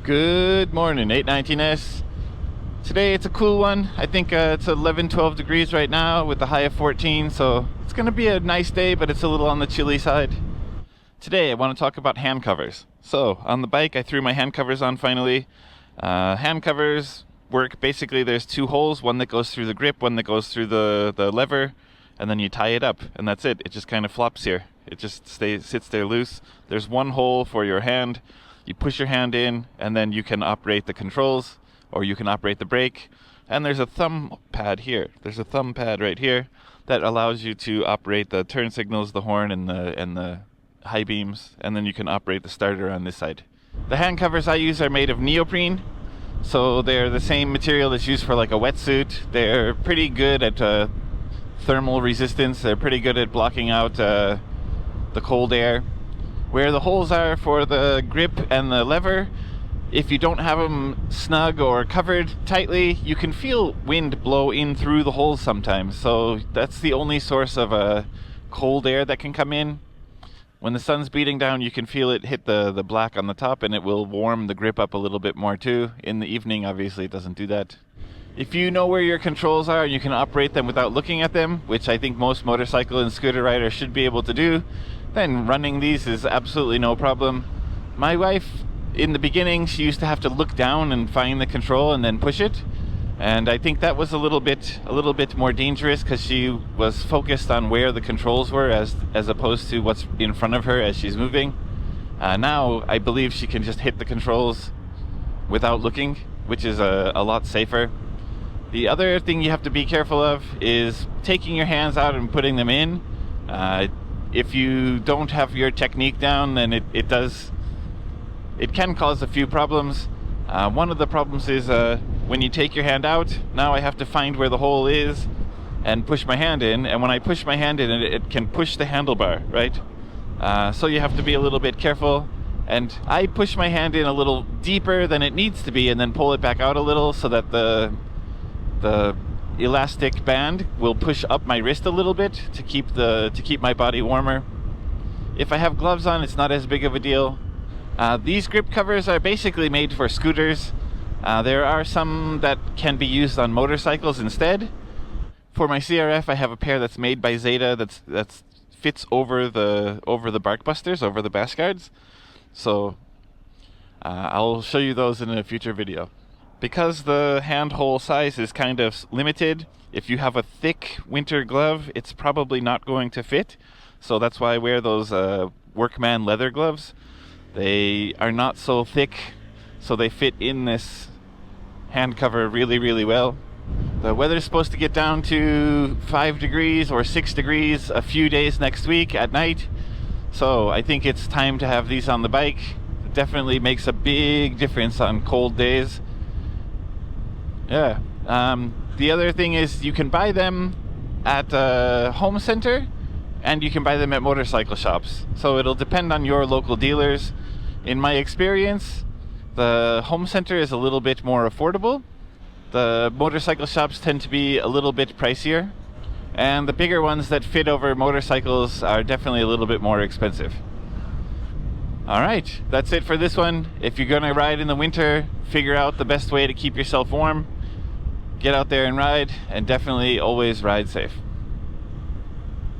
Good morning, 819S. Today it's a cool one. I think it's 11, 12 degrees right now with a high of 14, so it's going to be a nice day, but it's a little on the chilly side. Today I want to talk about hand covers. So on the bike I threw my hand covers on finally. Hand covers work basically, there's two holes, one that goes through the grip, one that goes through the lever, and then you tie it up, and that's it. It just kind of flops here. It just sits there loose. There's one hole for your hand. You push your hand in, and then you can operate the controls, or you can operate the brake. And there's a thumb pad here. There's a thumb pad right here that allows you to operate the turn signals, the horn, and the high beams. And then you can operate the starter on this side. The hand covers I use are made of neoprene, so they're the same material that's used for like a wetsuit. They're pretty good at thermal resistance. They're pretty good at blocking out the cold air. Where the holes are for the grip and the lever, if you don't have them snug or covered tightly, you can feel wind blow in through the holes sometimes. So that's the only source of cold air that can come in. When the sun's beating down, you can feel it hit the black on the top, and it will warm the grip up a little bit more too. In the evening, obviously, it doesn't do that. If you know where your controls are and you can operate them without looking at them, which I think most motorcycle and scooter riders should be able to do, then running these is absolutely no problem. My wife, in the beginning, she used to have to look down and find the control and then push it. And I think that was a little bit more dangerous because she was focused on where the controls were as opposed to what's in front of her as she's moving. Now I believe she can just hit the controls without looking, which is a lot safer. The other thing you have to be careful of is taking your hands out and putting them in. If you don't have your technique down, then it can cause a few problems. One of the problems is when you take your hand out, now I have to find where the hole is and push my hand in, and when I push my hand in, it can push the handlebar, right? So you have to be a little bit careful, and I push my hand in a little deeper than it needs to be and then pull it back out a little so that the elastic band will push up my wrist a little bit to keep my body warmer. If I have gloves on, it's not as big of a deal. These grip covers are basically made for scooters. There are some that can be used on motorcycles instead. For my CRF, I have a pair that's made by Zeta that fits over the bark busters, over the bash guards. So I'll show you those in a future video. Because the hand hole size is kind of limited, if you have a thick winter glove, it's probably not going to fit. So that's why I wear those workman leather gloves. They are not so thick, so they fit in this hand cover really, really well. The weather's supposed to get down to 5 degrees or 6 degrees a few days next week at night. So I think it's time to have these on the bike. It definitely makes a big difference on cold days. Yeah. The other thing is you can buy them at a home center and you can buy them at motorcycle shops. So it'll depend on your local dealers. In my experience, the home center is a little bit more affordable. The motorcycle shops tend to be a little bit pricier. And the bigger ones that fit over motorcycles are definitely a little bit more expensive. Alright, that's it for this one. If you're gonna ride in the winter, figure out the best way to keep yourself warm. Get out there and ride, and definitely always ride safe.